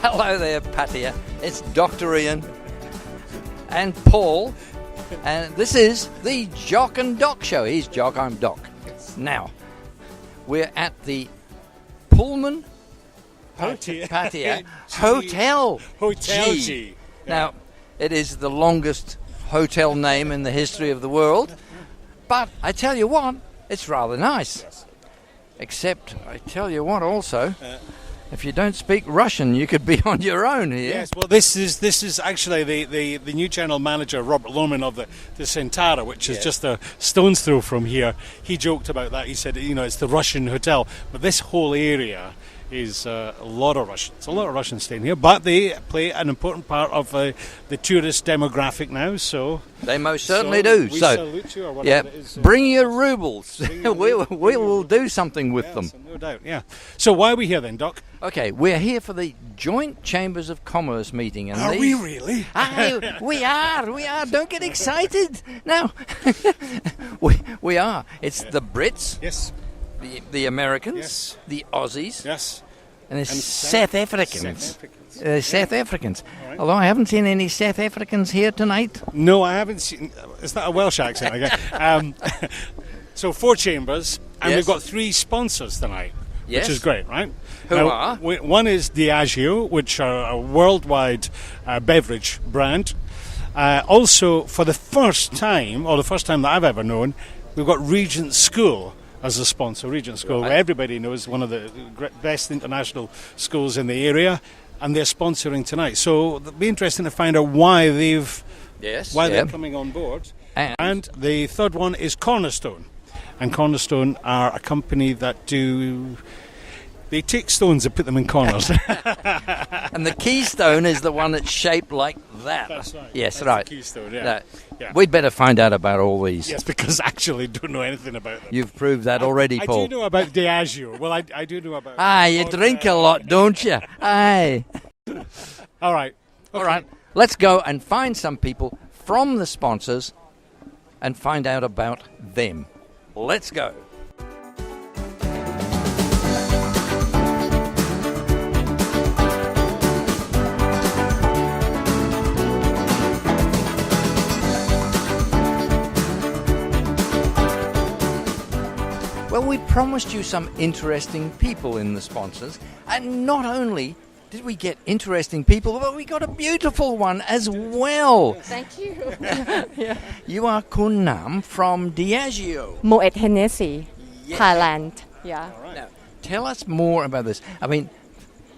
Hello there, Pattaya. It's Dr. Ian and Paul, and this is the Jock and Doc Show. He's Jock, I'm Doc. Now, we're at the Pullman Pattaya Hotel G. Now, it is the longest hotel name in the history of the world, but I tell you what, it's rather nice. Yes. Except, I tell you what also, if you don't speak Russian, you could be on your own here. Yes, well, this is actually the new general manager, Robert Lohman, of the Centara, which is just a stone's throw from here. He joked about that. He said, it's the Russian hotel, but this whole area is a lot of Russians. A lot of Russians staying here, but they play an important part of the tourist demographic now. So they most certainly do. We so salute you, or whatever it is. Bring your rubles. We will do something with them. No doubt. Yeah. So why are we here then, Doc? Okay, we're here for the Joint Chambers of Commerce meeting. And are we really? We are. Don't get excited. No, we are. It's the Brits. Yes. The Americans, yes. The Aussies, yes, and the South Africans. South Africans. Right. Although I haven't seen any South Africans here tonight. No, I haven't seen. Is that a Welsh accent again? So 4 chambers, and we've got 3 sponsors tonight, which is great, right? Who are? One is Diageo, which are a worldwide beverage brand. Also, for the first time that I've ever known, we've got Regent School as a sponsor. Regent School, where everybody knows, one of the best international schools in the area, and they're sponsoring tonight. So it'll be interesting to find out why they're coming on board. And the third one is Cornerstone, and Cornerstone are a company that they take stones and put them in corners. And the keystone is the one that's shaped like that. That's right. Yes, that's right. The keystone, yeah. We'd better find out about all these. Yes, because I actually don't know anything about them. You've proved that already, Paul. I do know about Diageo. Well, I do know about... You drink a lot, don't you? Aye. All right. Okay. All right. Let's go and find some people from the sponsors and find out about them. Let's go. Well, we promised you some interesting people in the sponsors, and not only did we get interesting people, but we got a beautiful one as well. Thank you. You are Kun Nam from Diageo. Moet Hennessy, Thailand. Yeah. All right. Now, tell us more about this. I mean,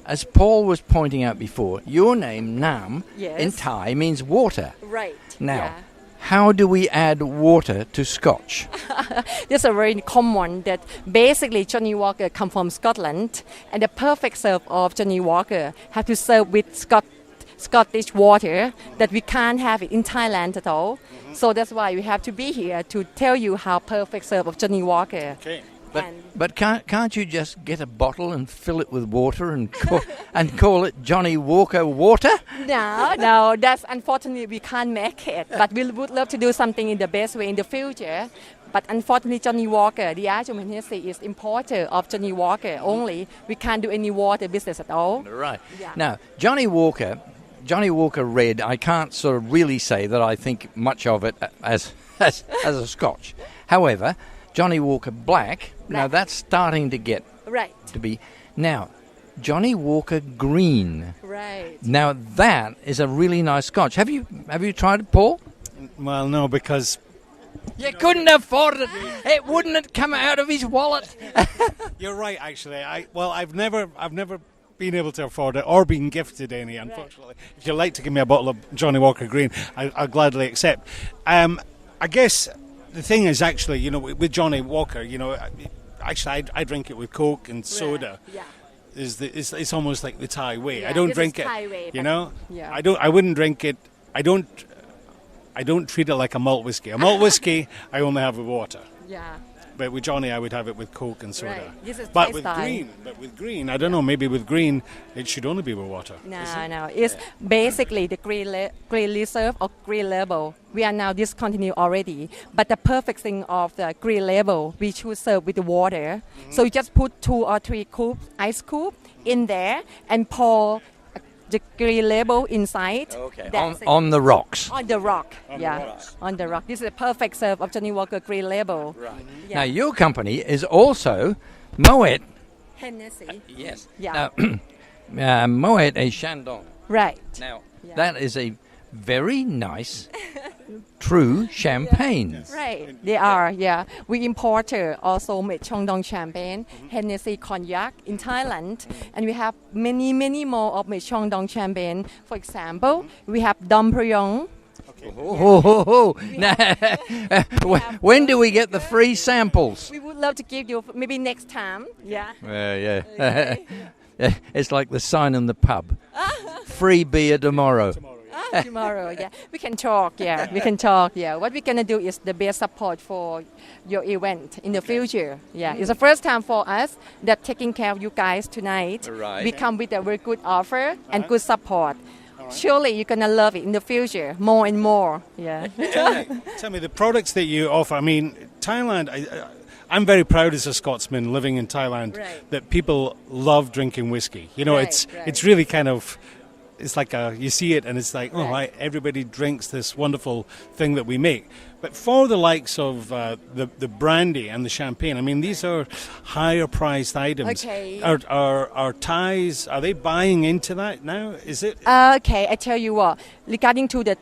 as Paul was pointing out before, your name, Nam, in Thai means water. Right. Now, how do we add water to Scotch? This is a very common one that basically Johnny Walker come from Scotland, and the perfect serve of Johnny Walker have to serve with Scottish water that we can't have it in Thailand at all. Mm-hmm. So that's why we have to be here to tell you how perfect serve of Johnny Walker. Okay. But can't you just get a bottle and fill it with water and call it Johnny Walker water? No, that's unfortunately we can't make it. But we would love to do something in the best way in the future. But unfortunately, Johnny Walker, the Diageo Hennessy is importer of Johnny Walker only. We can't do any water business at all. Right. Yeah. Now, Johnny Walker Red, I can't sort of really say that I think much of it as a Scotch. However, Johnny Walker Black, now that's starting to get to be. Now, Johnny Walker Green. Right. Now that is a really nice Scotch. Have you tried it, Paul? Well, no, because you couldn't afford it. It wouldn't have come out of his wallet. You're right, actually. I've never been able to afford it or been gifted any, unfortunately. If you'd like to give me a bottle of Johnny Walker Green, I'll gladly accept. I guess the thing is, actually, with Johnny Walker, actually I drink it with Coke and soda. Yeah. It's almost like the Thai way. Yeah, I don't drink it. Thai way, Yeah. I wouldn't drink it. I don't treat it like a malt whiskey. A malt whiskey I only have with water. Yeah. But with Johnny, I would have it with Coke and soda. Right. This is But Thai with style. green, I don't know. Maybe with green, it should only be with water. No. It's basically the green reserve or green label. We are now discontinued already. But the perfect thing of the green label, we should serve with the water. Mm-hmm. So you just put 2 or 3 ice cubes in there and pour the green label inside. Okay. That's it. On the rocks. On the rock. On the yeah. rocks. On the rock. This is a perfect serve of Johnny Walker green label. Right. Yeah. Now, your company is also Moet. Hennessy. Yes. Yeah. Now, Moet et Chandon. Right. Now, Yeah. that is a very nice, true champagne. Right, they are, yeah. We import also Moet Chandon champagne, Hennessy cognac in Thailand, and we have many, many more of Moet Chandon champagne. For example, we have Dom Perignon. Oh. Now, when do we get the free samples? We would love to give you maybe next time. Yeah. Yeah. It's like the sign in the pub. Free beer tomorrow. Tomorrow, yeah. We can talk, yeah. We can talk, yeah. What we're going to do is the best support for your event in the future. Yeah. It's the first time for us that taking care of you guys tonight. Right. We come with a very good offer and good support. Surely you're going to love it in the future more and more. Yeah. Tell me, the products that you offer, I mean, Thailand, I'm very proud as a Scotsman living in Thailand Right. that people love drinking whiskey. You know, Right, it's really kind of, it's like you see it and it's like, oh, Right. right, everybody drinks this wonderful thing that we make. But for the likes of the brandy and the champagne, I mean, these are higher priced items. Okay. Are Thais, are they buying into that now? Is it? Okay, I tell you what. Regarding to the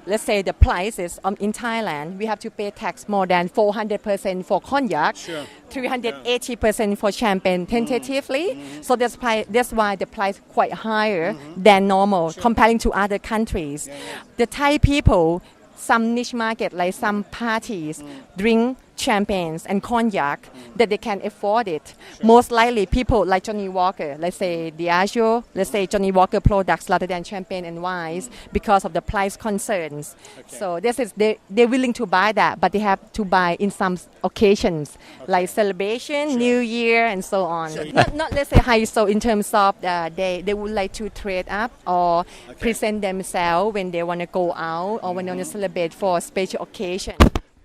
let's say the prices in Thailand, we have to pay tax more than 400% for cognac, Sure. 380% for champagne tentatively. So that's why the price quite higher than normal comparing to other countries. The Thai people, some niche market like some parties drink champagnes and cognac that they can afford it. Most likely people like Johnny Walker, let's say Diageo, let's say Johnny Walker products rather than champagne and wines because of the price concerns. So this is they're willing to buy that, but they have to buy in some occasions like celebration, New Year, and so on. Not let's say high so in terms of they would like to trade up or present themselves when they want to go out or when they want to celebrate for a special occasion.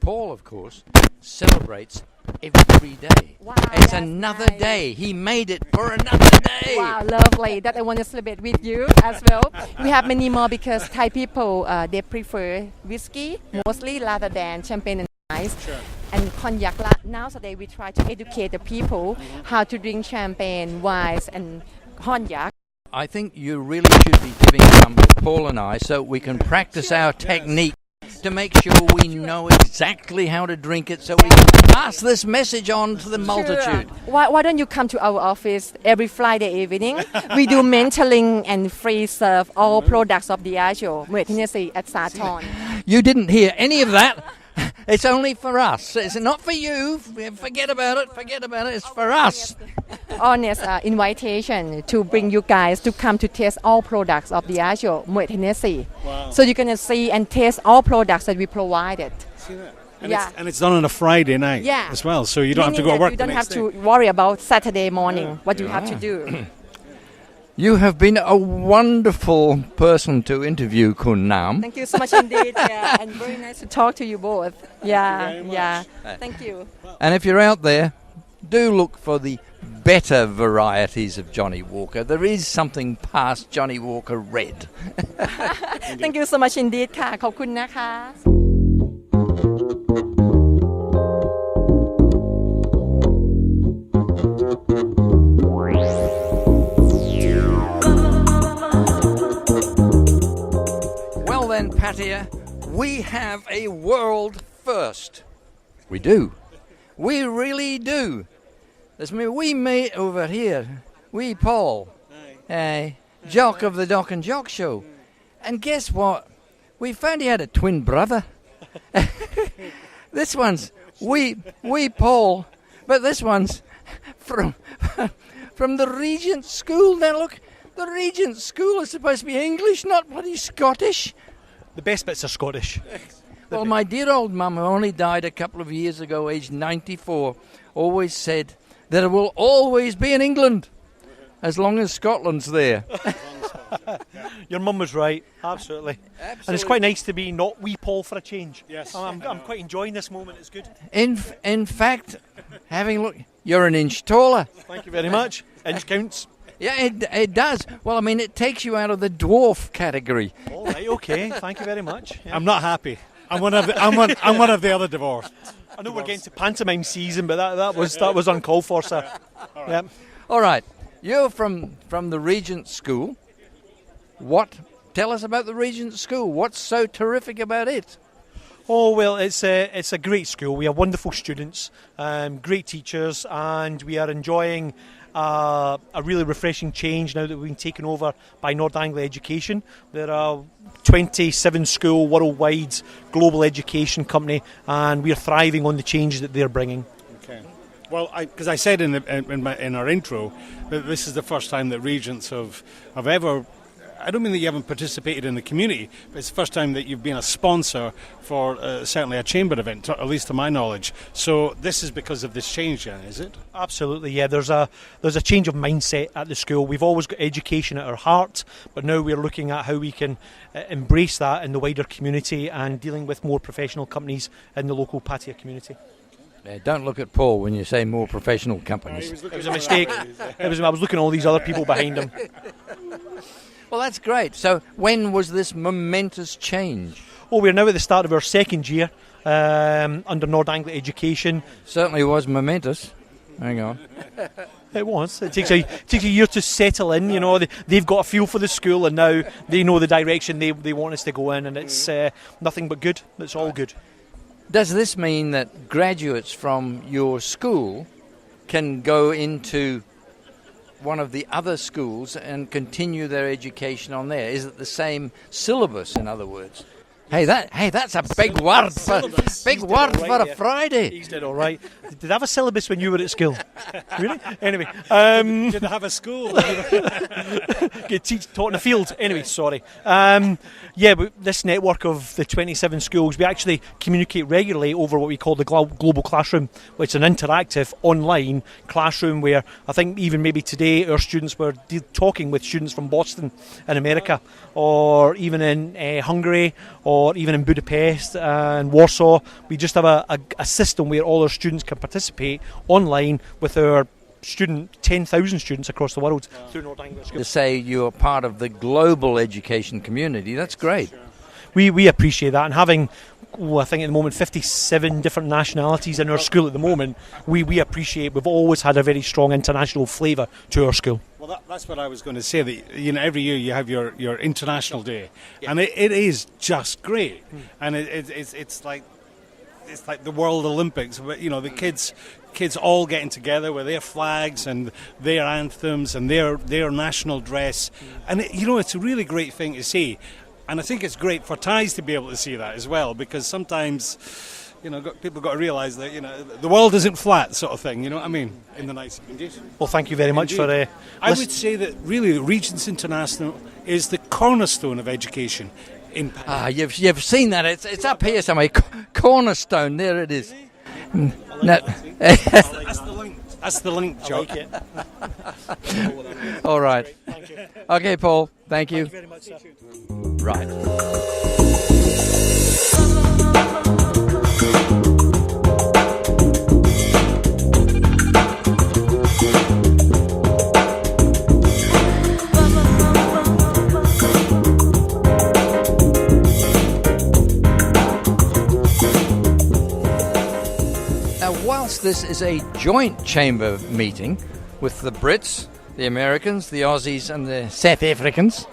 Paul, of course, celebrates every day. Wow, It's that's another nice. day. He made it for another day. Wow, lovely. That I want to celebrate with you as well. We have many more because Thai people, they prefer whiskey mostly rather than champagne and wines. And cognac nowadays we try to educate the people how to drink champagne, wines and cognac. I think you really should be giving some to Paul and I so we can practice our technique to make sure we know exactly how to drink it so we can pass this message on to the multitude. Why don't you come to our office every Friday evening? We do mentoring and free serve all products of Diageo, Moet Hennessy at Sathorn. You didn't hear any of that. It's only for us. It's not for you. Forget about it. It's for us. Honest invitation to bring you guys to come to taste all products of Diageo, Moet Hennessy. Wow. So you're going to see and taste all products that we provided. See that? And, Yeah. it's done on a Friday night Yeah. as well, so you don't have to Meaning go to that work you the don't next have day. to worry about Saturday morning, what you have to do. You have been a wonderful person to interview, Kun Nam. Thank you so much indeed. Yeah, and very nice to talk to you both. Yeah, very much. yeah. Thank you. And if you're out there, do look for the better varieties of Johnny Walker. There is something past Johnny Walker Red. Thank you so much indeed ค่ะ ขอบคุณนะคะ Well then, Pattaya, we have a world first. We do. We really do. That's me. We meet over here. We Paul. Hey, Jock of the Doc and Jock Show. And guess what? We found he had a twin brother. This one's we Paul, but this one's from the Regent School. Now look, the Regent School is supposed to be English, not bloody Scottish. The best bits are Scottish. Well, my dear old mum, who only died a couple of years ago, aged 94, always said that it will always be in England as long as Scotland's there. Your mum was right, absolutely. And it's quite nice to be not wee Paul for a change. Yes. I'm quite enjoying this moment, it's good. In fact, having a look, you're an inch taller. Thank you very much. Inch counts. Yeah, it does. Well, I mean, it takes you out of the dwarf category. All right, okay. Thank you very much. Yeah. I'm not happy. I'm one of the other divorced. I know we're getting to pantomime season, but that was uncalled for, sir. All right. Yeah. All right, you're from the Regent School. Tell us about the Regent School. What's so terrific about it? Oh, well, it's a great school. We have wonderful students, great teachers, and we are enjoying a really refreshing change now that we've been taken over by North Anglia Education. They're a 27-school worldwide global education company, and we are thriving on the changes that they're bringing. Okay. Well, because I said in our intro that this is the first time that Regents have ever. I don't mean that you haven't participated in the community, but it's the first time that you've been a sponsor for certainly a chamber event, at least to my knowledge. So this is because of this change, then, is it? Absolutely, yeah. There's a change of mindset at the school. We've always got education at our heart, but now we're looking at how we can embrace that in the wider community and dealing with more professional companies in the local Pattaya community. Don't look at Paul when you say more professional companies. It was a mistake. I was looking at all these other people behind him. Well, that's great. So when was this momentous change? Oh, we're now at the start of our second year under North Anglia Education. Certainly was momentous. Hang on. It was. It takes a year to settle in. You know, they've got a feel for the school, and now they know the direction they want us to go in, and it's nothing but good. It's all good. Does this mean that graduates from your school can go into one of the other schools and continue their education on there? Is it the same syllabus, in other words? Hey, that's a big word for a Friday. He's did all right. Did they have a syllabus when you were at school? Really? Anyway, Did they have a school? taught in the field. Anyway, sorry. But this network of the 27 schools, we actually communicate regularly over what we call the global classroom, which is an interactive online classroom where I think even maybe today our students were talking with students from Boston in America, or even in Hungary, or even in Budapest and Warsaw. We just have a system where all our students can participate online with our 10,000 students across the world through North Anglia School. To say you're part of the global education community, that's great. We appreciate that, and having, I think at the moment, 57 different nationalities in our school at the moment, we appreciate. We've always had a very strong international flavour to our school. Well, that's what I was going to say. That every year you have your international day, and it is just great, and it's like the World Olympics. But the kids all getting together with their flags and their anthems and their national dress, and it's a really great thing to see. And I think it's great for Thais to be able to see that as well, because sometimes, people got to realise that, the world isn't flat, sort of thing, you know what I mean, in the nicest condition. Well, thank you very much for... I would say that really Regents International is the cornerstone of education in Pattaya. You've seen that. It's up here somewhere. Cornerstone, there it is. That's the link. That's the link, Jock. I like it. All right. Thank you. Okay, Paul. Thank you. Thank you very much, sir. Right. Now, whilst this is a joint chamber meeting with the Brits, the Americans, the Aussies and the South Africans,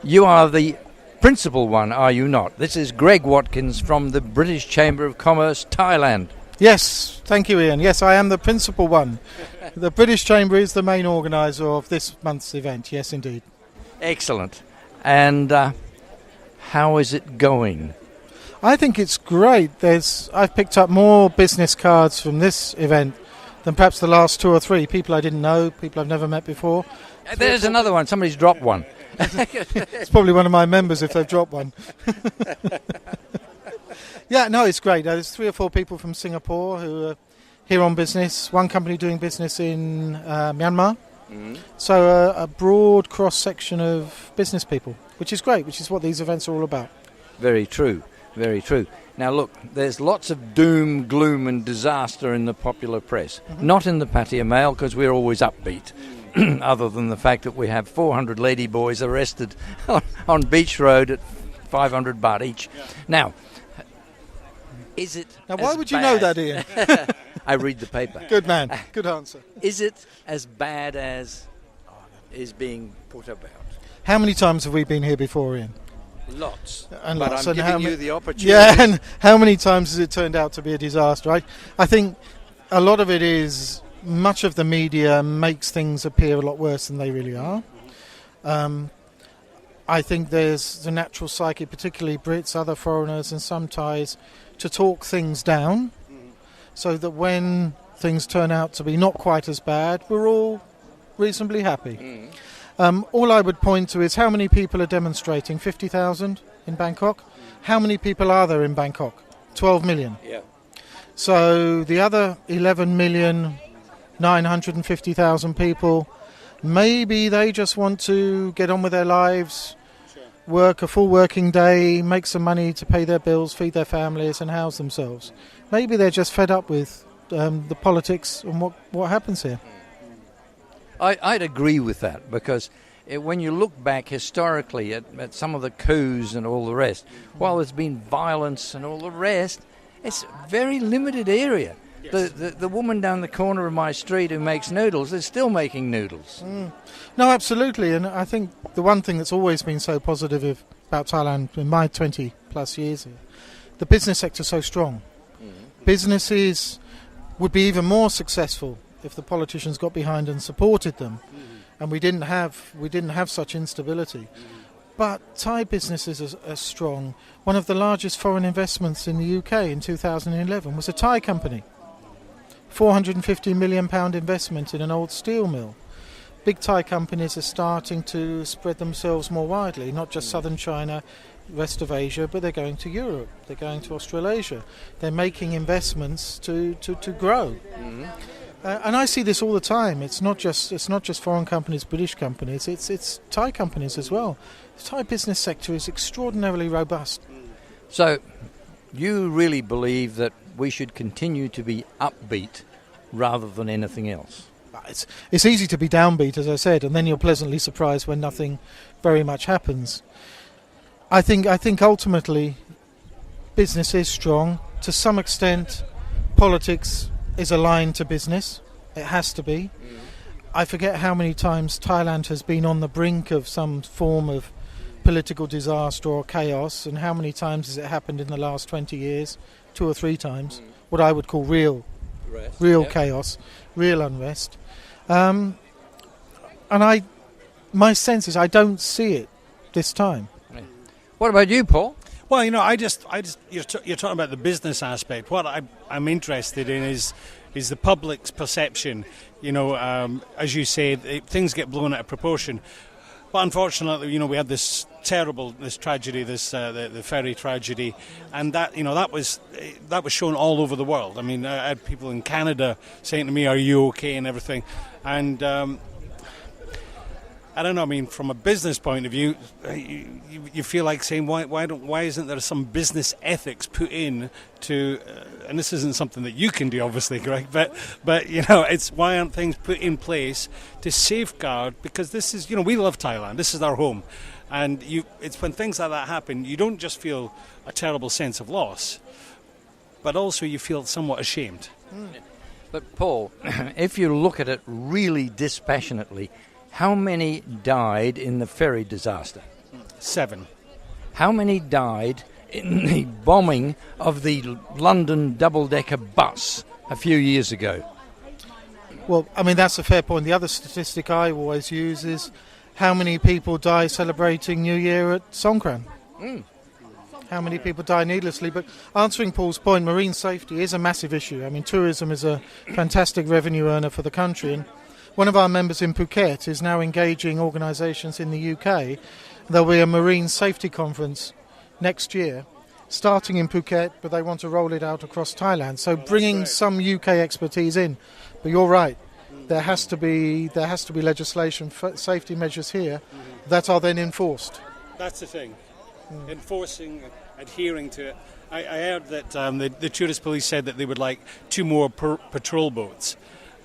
you are the principal one, are you not? This is Greg Watkins from the British Chamber of Commerce, Thailand. Yes, thank you, Ian. Yes, I am the principal one. The British Chamber is the main organiser of this month's event, yes indeed. Excellent. And how is it going? I think it's great. I've picked up more business cards from this event than perhaps the last 2 or 3. People I didn't know, people I've never met before. There's another one. Somebody's dropped one. It's probably one of my members if they've dropped one. Yeah, no, it's great. There's 3 or 4 people from Singapore who are here on business. One company doing business in Myanmar. Mm-hmm. So a broad cross-section of business people, which is great, which is what these events are all about. Very true, very true. Now look, there's lots of doom, gloom and disaster in the popular press. Mm-hmm. Not in the Pattaya Mail, because we're always upbeat. other than the fact that we have 400 lady boys arrested on Beach Road at 500 baht each. Yeah. Now, is it? Now, why would you know that, Ian? I read the paper. Good man. Good answer. Is it as bad as is being put about? How many times have we been here before, Ian? Lots. And but lots. I'm And giving you the opportunity. Yeah, and how many times has it turned out to be a disaster? I think a lot of it is much of the media makes things appear a lot worse than they really are. I think there's the natural psyche, particularly Brits, other foreigners and some Thais, to talk things down so that when things turn out to be not quite as bad, we're all reasonably happy. All I would point to is how many people are demonstrating. 50,000 in Bangkok. How many people are there in Bangkok? 12 million. Yeah. So the other 11,950,000 people, maybe they just want to get on with their lives, work a full working day, make some money to pay their bills, feed their families and house themselves. Maybe they're just fed up with the politics and what happens here. I'd agree with that, because when you look back historically at some of the coups and all the rest, while there's been violence and all the rest, it's a very limited area. Yes. The woman down the corner of my street who makes noodles is still making noodles. No, absolutely. And I think the one thing that's always been so positive about Thailand in my 20 plus years here, the business sector is so strong. Businesses would be even more successful if the politicians got behind and supported them, and we didn't have such instability. But Thai businesses are strong. One of the largest foreign investments in the UK in 2011 was a Thai company. £450 million investment in an old steel mill. Big Thai companies are starting to spread themselves more widely, not just southern China, rest of Asia, but they're going to Europe, they're going to Australasia. They're making investments to grow. And I see this all the time. It's not just foreign companies, British companies. It's Thai companies as well. The Thai business sector is extraordinarily robust. So, you really believe that we should continue to be upbeat rather than anything else? It's easy to be downbeat, as I said, and then you're pleasantly surprised when nothing very much happens. I think ultimately business is strong. To some extent, politics is aligned to business. It has to be. I forget how many times Thailand has been on the brink of some form of political disaster or chaos, and how many times has it happened in the last 20 years? 2 or 3 times. What I would call real chaos, real unrest. And my sense is I don't see it this time. What about you, Paul? Well, you're talking about the business aspect. What I'm interested in is the public's perception. As you say, things get blown out of proportion. But unfortunately, we had this tragedy, the ferry tragedy, and that was shown all over the world. I mean, I had people in Canada saying to me, "Are you okay?" and everything, and I don't know. I mean, from a business point of view, you feel like saying, why isn't there some business ethics put in to? And this isn't something that you can do, obviously, Greg. But it's why aren't things put in place to safeguard? Because this is, we love Thailand. This is our home, and it's when things like that happen, you don't just feel a terrible sense of loss, but also you feel somewhat ashamed. But Paul, if you look at it really dispassionately, how many died in the ferry disaster? 7. How many died in the bombing of the London double-decker bus a few years ago? Well, I mean, that's a fair point. The other statistic I always use is how many people die celebrating New Year at Songkran. How many people die needlessly? But answering Paul's point, marine safety is a massive issue. I mean, tourism is a fantastic revenue earner for the country, and one of our members in Phuket is now engaging organisations in the UK. There'll be a marine safety conference next year, starting in Phuket, but they want to roll it out across Thailand. So bringing some UK expertise in. But you're right, there has to be legislation, safety measures here that are then enforced. That's the thing, enforcing, adhering to it. I heard that the tourist police said that they would like 2 more patrol boats.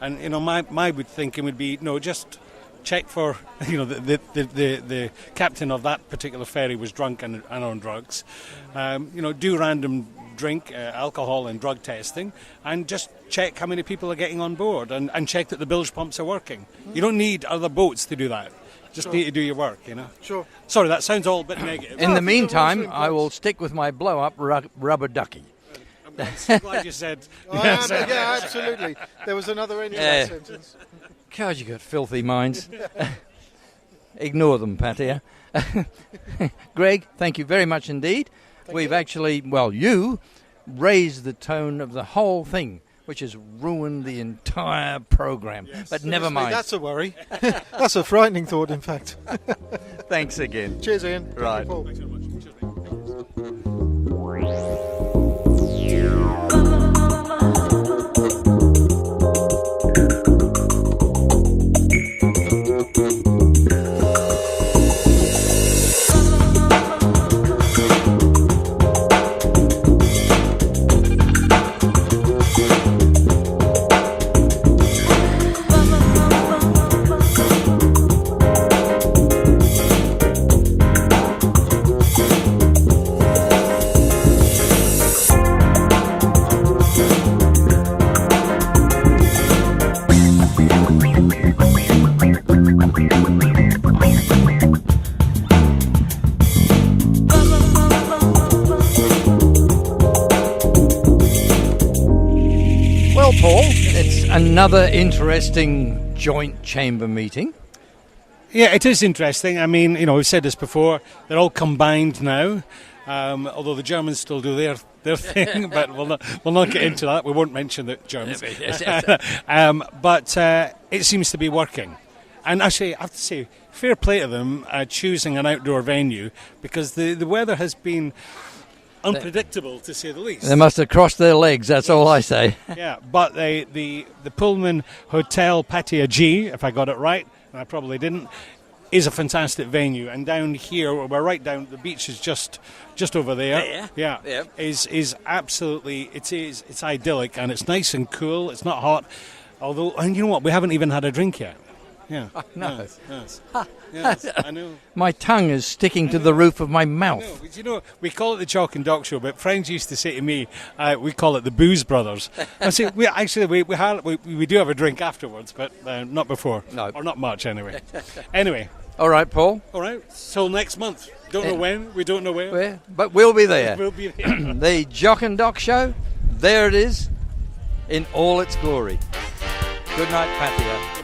And, my thinking would be, no, just check for, the captain of that particular ferry was drunk and on drugs. Do random drink, alcohol and drug testing, and just check how many people are getting on board, and check that the bilge pumps are working. You don't need other boats to do that. Just need to do your work, Sure. Sorry, that sounds all a bit negative. In the meantime, I will stick with my blow-up rubber ducky. I'm glad you said. Yeah, absolutely. There was another end to that sentence. God, you got filthy minds. Ignore them, Pattaya. Greg, thank you very much indeed. We've actually, you raised the tone of the whole thing, which has ruined the entire program. Yes. But never mind. That's a worry. That's a frightening thought, in fact. Thanks again. Cheers, Ian. Right. Thank you, Paul. Thanks very much. Cheers, Paul, it's another interesting joint chamber meeting. Yeah, it is interesting. I mean, we've said this before, they're all combined now, although the Germans still do their thing, but we'll not get into that. We won't mention the Germans. But it seems to be working. And actually, I have to say, fair play to them choosing an outdoor venue, because the weather has been unpredictable, to say the least. They must have crossed their legs, that's all I say. Yeah, but the Pullman Hotel Pattaya G, if I got it right, and I probably didn't, is a fantastic venue. And down here, we're right down, the beach is just over there. Yeah. Is absolutely, it's idyllic, and it's nice and cool, it's not hot. Although, and you know what, we haven't even had a drink yet. Yeah. No. Yes, I know. My tongue is sticking to the roof of my mouth. We call it the Chalk and Dock Show, but friends used to say to me, we call it the Booze Brothers. I say, we do have a drink afterwards, but not before. No. Or not much, anyway. Anyway. All right, Paul. All right. Till next month. Don't know when. We don't know where. But we'll be there. We'll be there. The Jock and Dock Show, there it is, in all its glory. Good night, Pattaya.